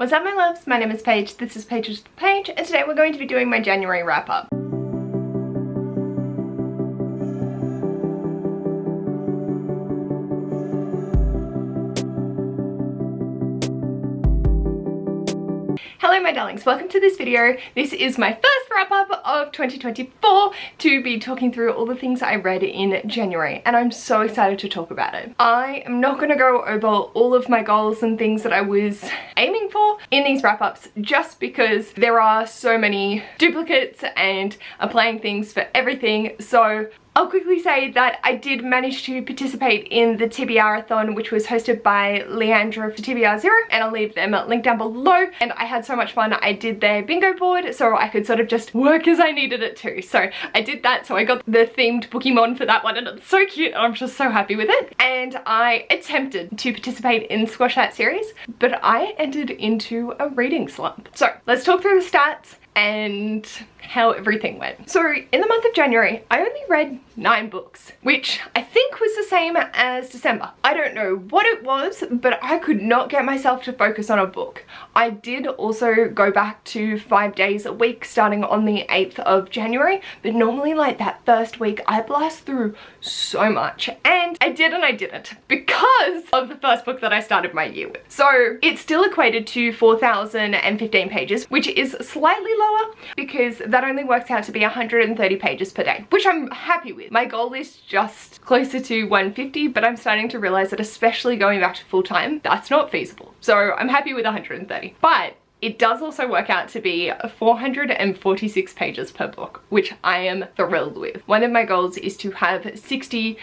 What's up my loves, my name is Paige, this is Paige's Page, and today we're going to be doing my January wrap up. Hello my darlings, welcome to this video. This is my first wrap up of 2024 to be talking through all the things I read in January, and I'm so excited to talk about it. I am not going to go over all of my goals and things that I was aiming for in these wrap ups just because there are so many duplicates and I'm playing things for everything. So I'll quickly say that I did manage to participate in the TBR-a-thon, which was hosted by Leandra for TBR Zero, and I'll leave them a link down below. And I had so much fun. I did their bingo board so I could sort of just work as I needed it to. So I did that, so I got the themed Pokemon for that one, and it's so cute. I'm just so happy with it. And I attempted to participate in Squash That series, but I entered into a reading slump. So let's talk through the stats and how everything went. So in the month of January, I only read 9 books, which I think was the same as December. I don't know what it was, but I could not get myself to focus on a book. I did also go back to 5 days a week starting on the 8th of January, but normally like that first week I blast through so much, and I did and I didn't because of the first book that I started my year with. So it still equated to 4,015 pages, which is slightly lower because that only works out to be 130 pages per day, which I'm happy with. My goal is just closer to 150, but I'm starting to realize that especially going back to full time, that's not feasible. So I'm happy with 130, but it does also work out to be 446 pages per book, which I am thrilled with. One of my goals is to have 60%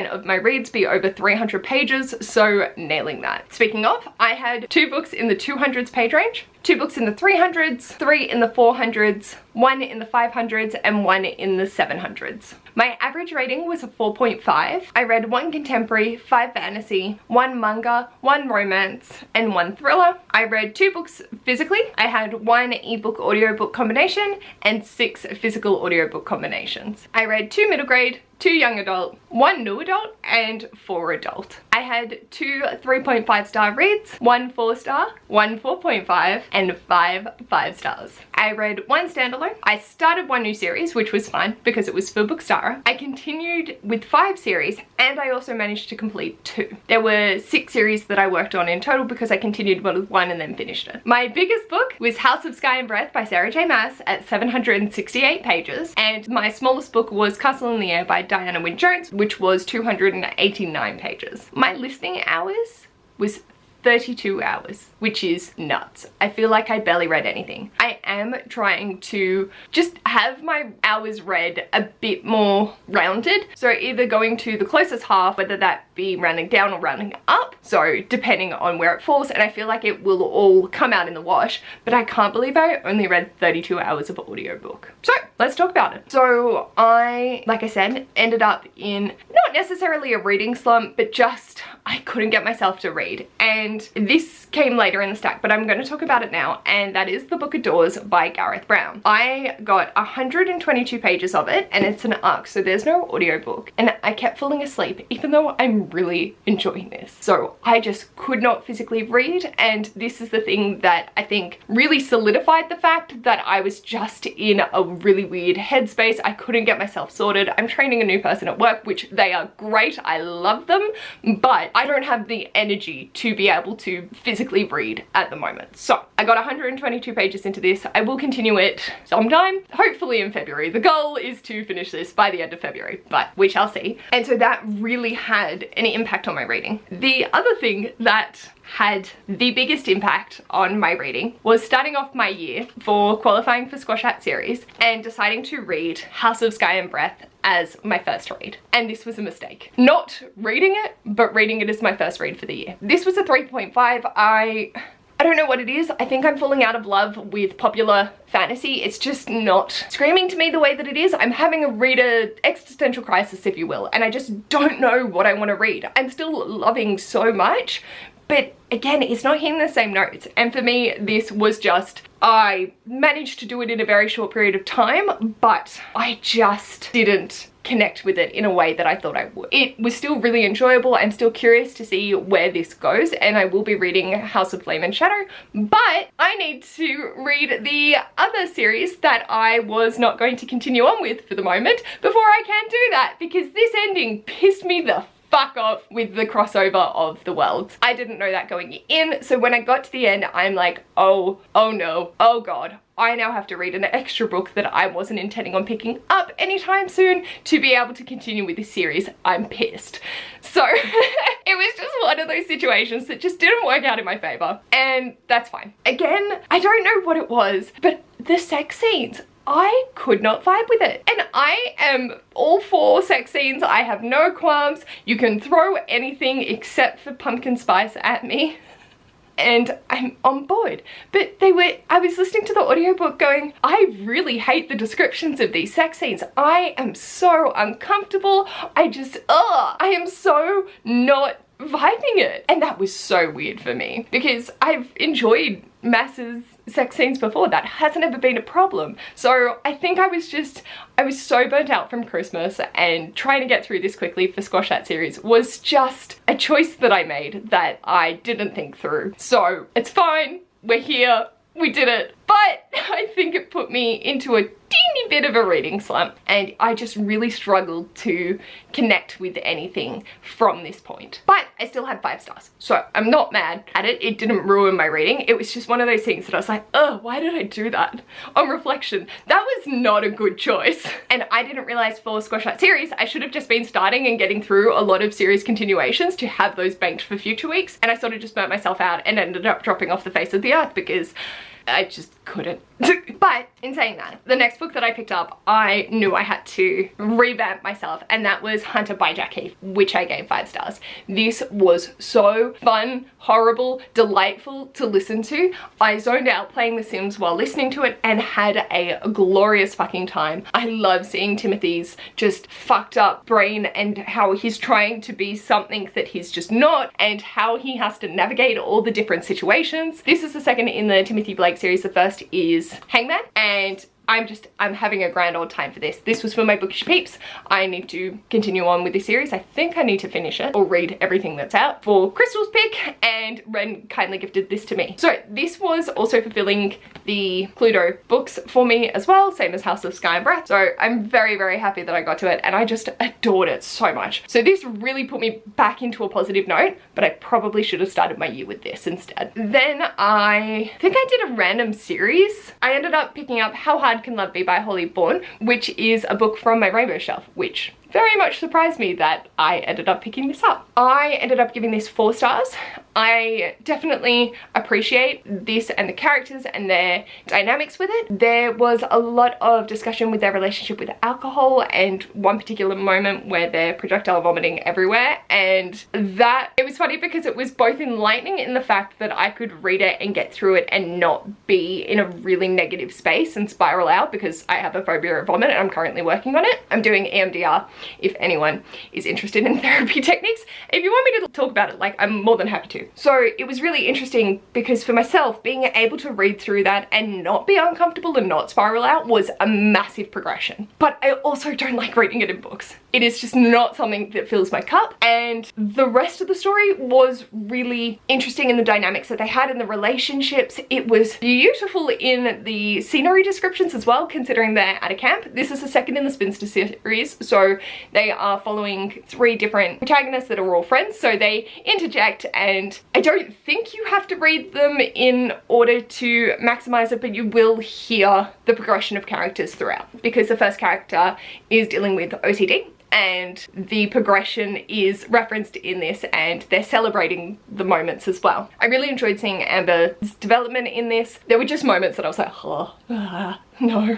of my reads be over 300 pages, so nailing that. Speaking of, I had 2 books in the 200s page range, 2 books in the 300s, 3 in the 400s, 1 in the 500s, and 1 in the 700s. My average rating was a 4.5. I read 1 contemporary, 5 fantasy, 1 manga, 1 romance, and 1 thriller. I read 2 books physically. I had 1 ebook audiobook combination and 6 physical audiobook combinations. I read 2 middle grade, 2 young adult, 1 new adult, and 4 adult. I had 2 3.5 star reads, 1 4-star, 1 4.5, and 5 5 stars. I read 1 standalone. I started 1 new series, which was fun because it was for BookStara. I continued with 5 series, and I also managed to complete 2. There were 6 series that I worked on in total because I continued with 1 and then finished it. My biggest book was House of Sky and Breath by Sarah J Maas at 768 pages, and my smallest book was Castle in the Air by Diana Wynne Jones, which was 289 pages. My listening hours was 32 hours, which is nuts. I feel like I barely read anything. I am trying to just have my hours read a bit more rounded. So either going to the closest half, whether that be rounding down or rounding up. So depending on where it falls, and I feel like it will all come out in the wash, but I can't believe I only read 32 hours of audiobook. So let's talk about it. So I, like I said, ended up in not necessarily a reading slump, but just I couldn't get myself to read. And this came later in the stack, but I'm going to talk about it now, and that is The Book of Doors by Gareth Brown. I got 122 pages of it, and it's an ARC, so there's no audiobook, and I kept falling asleep even though I'm really enjoying this. So I just could not physically read, and this is the thing that I think really solidified the fact that I was just in a really weird headspace. I couldn't get myself sorted. I'm training a new person at work, which they are great. I love them, but I don't have the energy to be able to physically read at the moment. So I got 122 pages into this. I will continue it sometime, hopefully in February. The goal is to finish this by the end of February, but we shall see. And so that really had an impact on my reading. The other thing that had the biggest impact on my reading was starting off my year for qualifying for Squash That series and deciding to read House of Sky and Breath as my first read. And this was a mistake. Not reading it, but reading it as my first read for the year. This was a 3.5. I don't know what it is. I think I'm falling out of love with popular fantasy. It's just not screaming to me the way that it is. I'm having a reader existential crisis, if you will, and I just don't know what I want to read. I'm still loving so much, but again, it's not hitting the same notes. And for me, this was just, I managed to do it in a very short period of time, but I just didn't connect with it in a way that I thought I would. It was still really enjoyable. I'm still curious to see where this goes, and I will be reading House of Flame and Shadow, but I need to read the other series that I was not going to continue on with for the moment before I can do that, because this ending pissed me the fuck off with the crossover of the worlds. I didn't know that going in, so when I got to the end, I'm like, oh no, oh god. I now have to read an extra book that I wasn't intending on picking up anytime soon to be able to continue with this series. I'm pissed. So it was just one of those situations that just didn't work out in my favor, and that's fine. Again, I don't know what it was, but the sex scenes, I could not vibe with it. And I am all for sex scenes. I have no qualms. You can throw anything except for pumpkin spice at me and I'm on board. But I was listening to the audiobook going, I really hate the descriptions of these sex scenes. I am so uncomfortable. I am so not vibing it. And that was so weird for me, because I've enjoyed Mass's sex scenes before. That hasn't ever been a problem. So I think I was so burnt out from Christmas, and trying to get through this quickly for Squash That series was just a choice that I made that I didn't think through. So it's fine, we're here, we did it. But I think it put me into a teeny bit of a reading slump, and I just really struggled to connect with anything from this point. But I still had 5 stars, so I'm not mad at it. It didn't ruin my reading. It was just one of those things that I was like, oh, why did I do that? On reflection, that was not a good choice. And I didn't realize for Squash That series, I should have just been starting and getting through a lot of series continuations to have those banked for future weeks. And I sort of just burnt myself out and ended up dropping off the face of the earth because I just couldn't. But in saying that, the next book that I picked up, I knew I had to revamp myself, and that was Hunter by Jack Heath, which I gave 5 stars. This was so fun, horrible, delightful to listen to. I zoned out playing The Sims while listening to it and had a glorious fucking time. I love seeing Timothy's just fucked up brain and how he's trying to be something that he's just not, and how he has to navigate all the different situations. This is the second in the Timothy Blake series. The first is Hangman, and I'm having a grand old time for this. This was for my bookish peeps. I need to continue on with this series. I think I need to finish it or read everything that's out for Crystal's pick, and Ren kindly gifted this to me. So this was also fulfilling the Cluedo books for me as well, same as House of Sky and Breath. So I'm very, very happy that I got to it, and I just adored it so much. So this really put me back into a positive note, but I probably should have started my year with this instead. Then I think I did a random series. I ended up picking up How Hard Can Love Be by Holly Bourne, which is a book from my Rainbow shelf, which very much surprised me that I ended up picking this up. I ended up giving this 4 stars. I definitely appreciate this and the characters and their dynamics with it. There was a lot of discussion with their relationship with alcohol, and one particular moment where they're projectile vomiting everywhere, and that, it was funny because it was both enlightening in the fact that I could read it and get through it and not be in a really negative space and spiral out, because I have a phobia of vomit and I'm currently working on it. I'm doing EMDR if anyone is interested in therapy techniques. If you want me to talk about it, like, I'm more than happy to. So it was really interesting because for myself, being able to read through that and not be uncomfortable and not spiral out was a massive progression. But I also don't like reading it in books. It is just not something that fills my cup, and the rest of the story was really interesting in the dynamics that they had in the relationships. It was beautiful in the scenery descriptions as well, considering they're at a camp. This is the second in the Spinster series, so they are following 3 different protagonists that are all friends, so they interject, and I don't think you have to read them in order to maximize it, but you will hear the progression of characters throughout, because the first character is dealing with OCD, and the progression is referenced in this, and they're celebrating the moments as well. I really enjoyed seeing Amber's development in this. There were just moments that I was like, oh, no.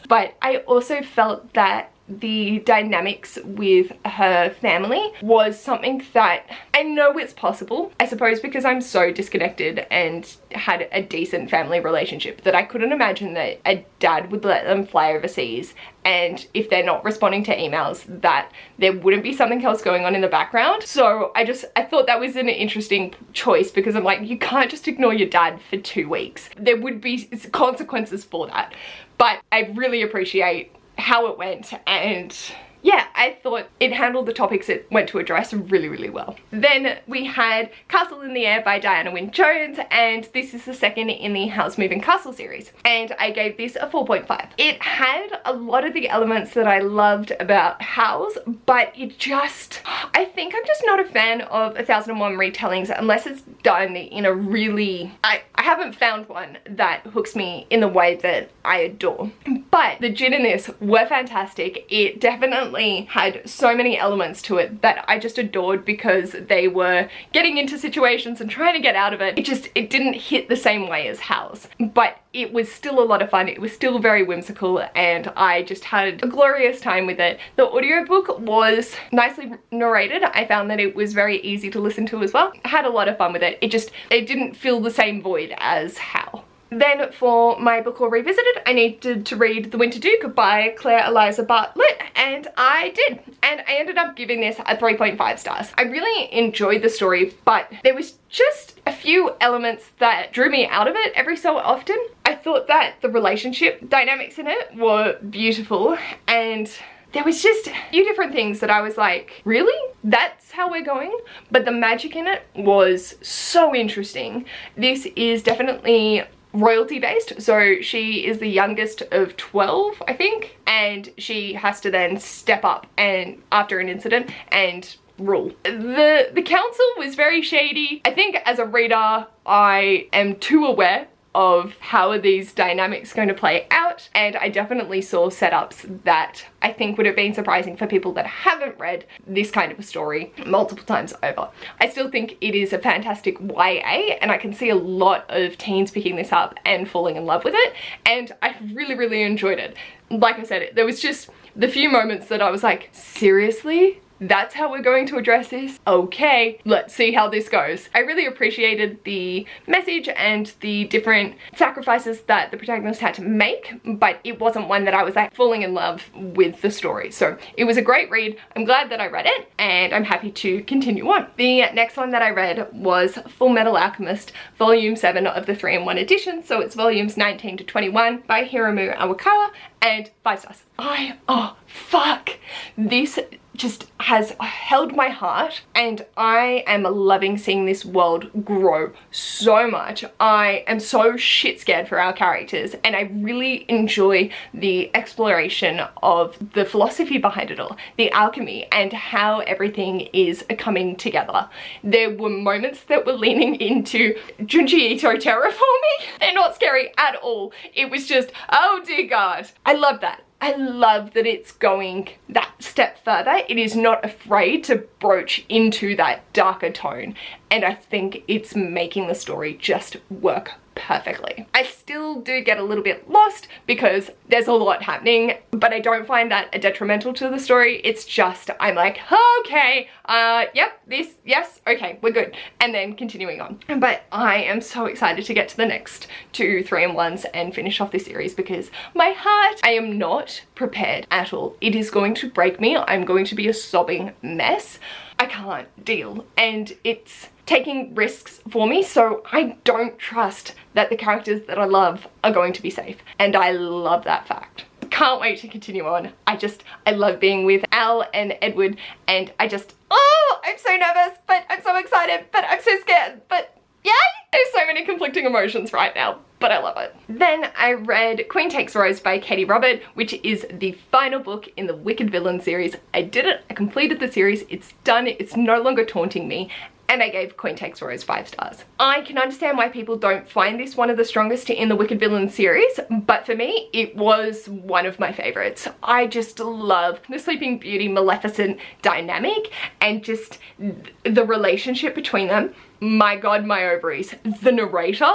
But I also felt that the dynamics with her family was something that I know it's possible, I suppose, because I'm so disconnected and had a decent family relationship, that I couldn't imagine that a dad would let them fly overseas, and if they're not responding to emails, that there wouldn't be something else going on in the background. So I thought that was an interesting choice, because I'm like, you can't just ignore your dad for 2 weeks. There would be consequences for that. But I really appreciate how it went, and yeah, I thought it handled the topics it went to address really, really well. Then we had Castle in the Air by Diana Wynne Jones, and this is the second in the House Moving Castle series, and I gave this a 4.5. It had a lot of the elements that I loved about House, but it just, I think I'm just not a fan of 1001 retellings unless it's done in a really, I haven't found one that hooks me in the way that I adore. But the Jin in this were fantastic. It definitely had so many elements to it that I just adored because they were getting into situations and trying to get out of it. It didn't hit the same way as House, but it was still a lot of fun. It was still very whimsical, and I just had a glorious time with it. The audiobook was nicely narrated. I found that it was very easy to listen to as well. I had a lot of fun with it. It didn't fill the same void as Hal. Then for my book or revisited, I needed to read The Winter Duke by Claire Eliza Bartlett, and I did. And I ended up giving this a 3.5 stars. I really enjoyed the story, but there was just a few elements that drew me out of it every so often. I thought that the relationship dynamics in it were beautiful, and there was just a few different things that I was like, really? That's how we're going? But the magic in it was so interesting. This is definitely royalty based, so she is the youngest of 12, I think, and she has to then step up and after an incident and rule. The council was very shady. I think as a reader I am too aware of how are these dynamics going to play out, and I definitely saw setups that I think would have been surprising for people that haven't read this kind of a story multiple times over. I still think it is a fantastic YA, and I can see a lot of teens picking this up and falling in love with it, and I really, really enjoyed it. Like I said, there was just the few moments that I was like, seriously? That's how we're going to address this? Okay, let's see how this goes. I really appreciated the message and the different sacrifices that the protagonist had to make, but it wasn't one that I was like falling in love with the story. So it was a great read. I'm glad that I read it, and I'm happy to continue on. The next one that I read was Full Metal Alchemist, Volume 7 of the 3-in-1 edition. So it's volumes 19 to 21 by Hiromu Awakawa, and 5 stars. Oh fuck. This just has held my heart, and I am loving seeing this world grow so much. I am so shit scared for our characters, and I really enjoy the exploration of the philosophy behind it all, the alchemy, and how everything is coming together. There were moments that were leaning into Junji Ito terror for me. They're not scary at all. It was just, oh dear God. I love that. I love that it's going that step further. It is not afraid to broach into that darker tone, and I think it's making the story just work perfectly. I still do get a little bit lost because there's a lot happening, but I don't find that a detrimental to the story. It's just, I'm like, okay, yep, this, yes, okay, we're good. And then continuing on. But I am so excited to get to the next 2 3-in-1s and finish off this series because my heart, I am not prepared at all. It is going to break me. I'm going to be a sobbing mess. I can't deal, and it's taking risks for me, so I don't trust that the characters that I love are going to be safe, and I love that fact. Can't wait to continue on. I love being with Al and Edward, and I'm so nervous, but I'm so excited, but I'm so scared, but yay! There's so many conflicting emotions right now, but I love it. Then I read Queen Takes Rose by Katie Robert, which is the final book in the Wicked Villain series. I did it, I completed the series, it's done, it's no longer taunting me, and I gave Queen Takes Rose 5 stars. I can understand why people don't find this one of the strongest in the Wicked Villain series, but for me, it was one of my favorites. I just love the Sleeping Beauty Maleficent dynamic and just the relationship between them. My God, my ovaries. The narrator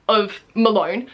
of Malone,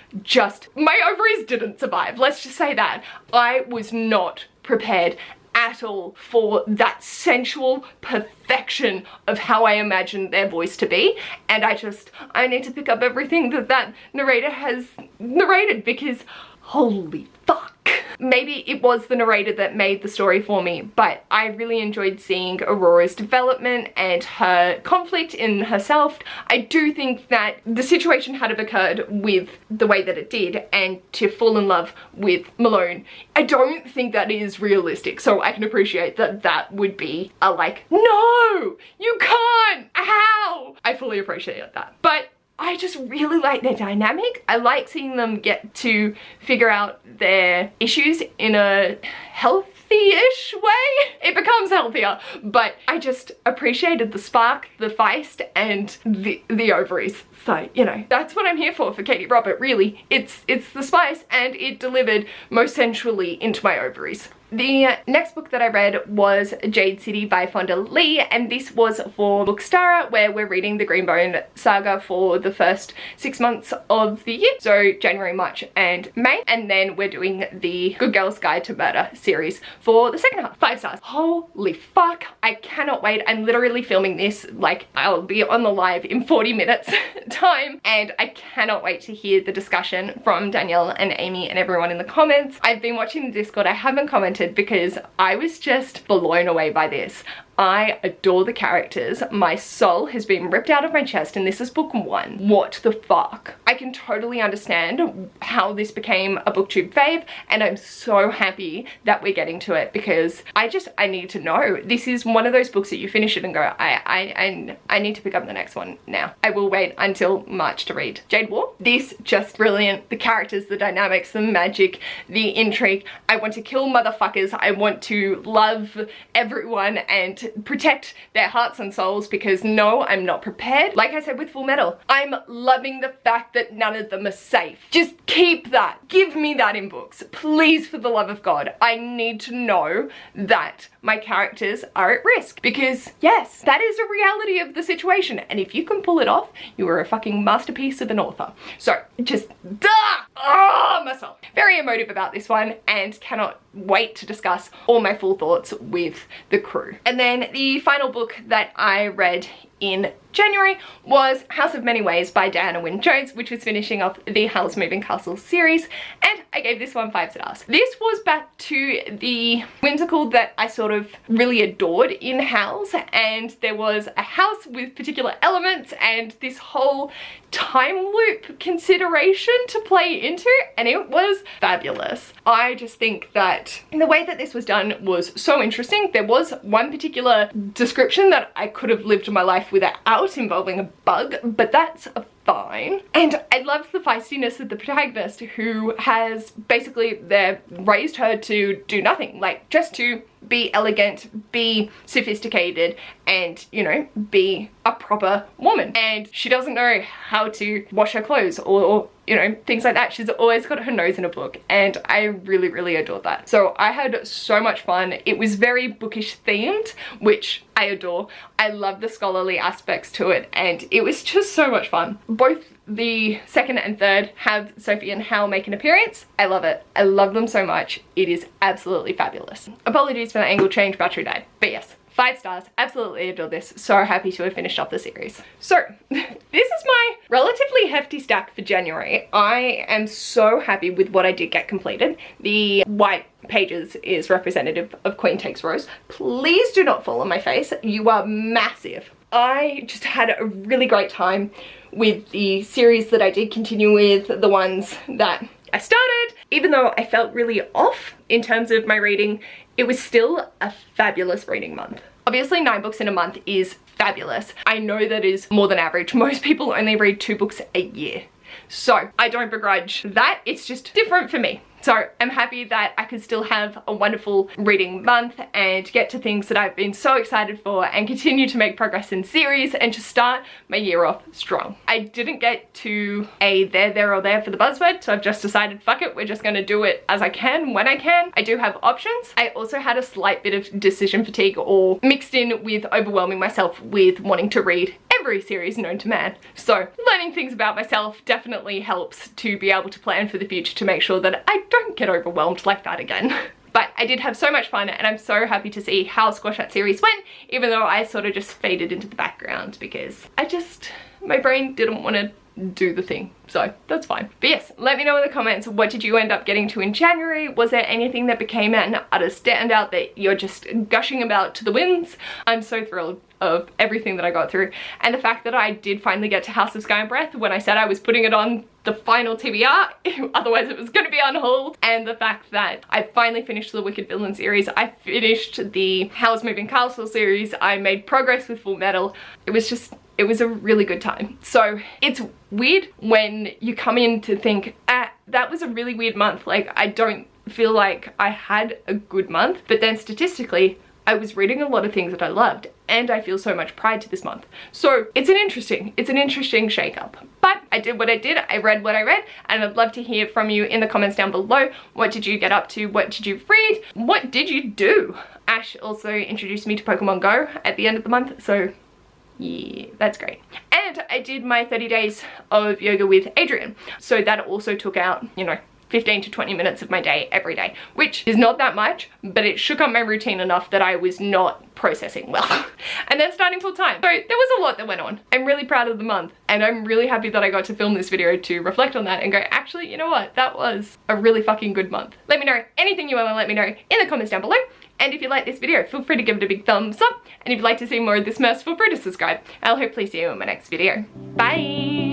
my ovaries didn't survive. Let's just say that. I was not prepared at all for that sensual perfection of how I imagined their voice to be, and I need to pick up everything that narrator has narrated because holy fuck. maybe it was the narrator that made the story for me, but I really enjoyed seeing Aurora's development and her conflict in herself. I do think that the situation had have occurred with the way that it did, and to fall in love with Malone, I don't think that is realistic. So I can appreciate that that would be a like, no, you can't, how? I fully appreciate that. But I just really like their dynamic. I like seeing them get to figure out their issues in a healthy-ish way. It becomes healthier, but I just appreciated the spark, the feist, and the ovaries. So, you know, that's what I'm here for Katie Robert, really. It's the spice, and it delivered most sensually into my ovaries. The next book that I read was Jade City by Fonda Lee, and this was for BookStara, where we're reading the Greenbone saga for the first 6 months of the year. So January, March, and May. And then we're doing the Good Girl's Guide to Murder series for the second half. 5 stars. Holy fuck. I cannot wait. I'm literally filming this, like, I'll be on the live in 40 minutes time, and I cannot wait to hear the discussion from Danielle and Amy and everyone in the comments. I've been watching the Discord. I haven't commented because I was just blown away by this. I adore the characters. My soul has been ripped out of my chest, and this is book 1. What the fuck? I can totally understand how this became a booktube fave, and I'm so happy that we're getting to it, because I need to know. This is one of those books that you finish it and go, I need to pick up the next one now. I will wait until March to read Jade War. This just brilliant. The characters, the dynamics, the magic, the intrigue. I want to kill motherfuckers. I want to love everyone and protect their hearts and souls, because no, I'm not prepared. Like I said with Full Metal, I'm loving the fact that none of them are safe. Just keep that. Give me that in books. Please, for the love of God. I need to know that my characters are at risk, because yes, that is a reality of the situation, and if you can pull it off, you are a fucking masterpiece of an author. So just myself. Very emotive about this one, and cannot wait to discuss all my full thoughts with the crew. And then the final book that I read in January was House of Many Ways by Diana Wynne Jones, which was finishing off the Howl's Moving Castle series, and I gave this one 5 stars. This was back to the whimsical that I sort of really adored in Howl's, and there was a house with particular elements and this whole time loop consideration to play into, and it was fabulous. I just think that the way that this was done was so interesting. There was one particular description that I could have lived my life without, involving a bug, but that's fine. And I love the feistiness of the protagonist, who has basically, they've raised her to do nothing, like just to be elegant, be sophisticated, and, you know, be a proper woman. And she doesn't know how to wash her clothes or you know, things like that. She's always got her nose in a book, and I really, really adored that. So I had so much fun. It was very bookish themed, which I adore. I love the scholarly aspects to it, and it was just so much fun. Both the second and third have Sophie and Hal make an appearance. I love it. I love them so much. It is absolutely fabulous. Apologies for the angle change, battery died. But yes, 5 stars. Absolutely adore this. So happy to have finished off the series. So this is my relatively hefty stack for January. I am so happy with what I did get completed. The white pages is representative of Queen Takes Rose. Please do not fall on my face. You are massive. I just had a really great time with the series that I did continue with, the ones that I started. Even though I felt really off in terms of my reading, it was still a fabulous reading month. Obviously 9 books in a month is fabulous. I know that is more than average. Most people only read 2 books a year. So I don't begrudge that. It's just different for me. So I'm happy that I could still have a wonderful reading month and get to things that I've been so excited for, and continue to make progress in series and just start my year off strong. I didn't get to a there or there for the buzzword, so I've just decided, fuck it, we're just gonna do it as I can, when I can. I do have options. I also had a slight bit of decision fatigue, or mixed in with overwhelming myself with wanting to read every series known to man. So learning things about myself definitely helps to be able to plan for the future, to make sure that I don't get overwhelmed like that again. But I did have so much fun, and I'm so happy to see how squash that series went, even though I sort of just faded into the background because my brain didn't want to do the thing, so that's fine. But yes, let me know in the comments, what did you end up getting to in January? Was there anything that became an utter standout that you're just gushing about to the winds? I'm so thrilled of everything that I got through, and the fact that I did finally get to House of Sky and Breath when I said I was putting it on the final TBR, otherwise it was going to be on hold, and the fact that I finally finished the Wicked Villain series, I finished the Howl's Moving Castle series, I made progress with Full Metal. It was a really good time. So it's weird when you come in to think, that was a really weird month, like I don't feel like I had a good month, but then statistically I was reading a lot of things that I loved, and I feel so much pride to this month. So it's an interesting shake-up. But I did what I did, I read what I read, and I'd love to hear from you in the comments down below. What did you get up to? What did you read? What did you do? Ash also introduced me to Pokemon Go at the end of the month, so yeah, that's great. And I did my 30 days of yoga with Adrian. So that also took out, you know, 15 to 20 minutes of my day every day, which is not that much, but it shook up my routine enough that I was not processing well. And then starting full time. So there was a lot that went on. I'm really proud of the month, and I'm really happy that I got to film this video to reflect on that and go, actually, you know what? That was a really fucking good month. Let me know anything you want to let me know in the comments down below. And if you like this video, feel free to give it a big thumbs up. And if you'd like to see more of this mess, feel free to subscribe. I'll hopefully see you in my next video. Bye!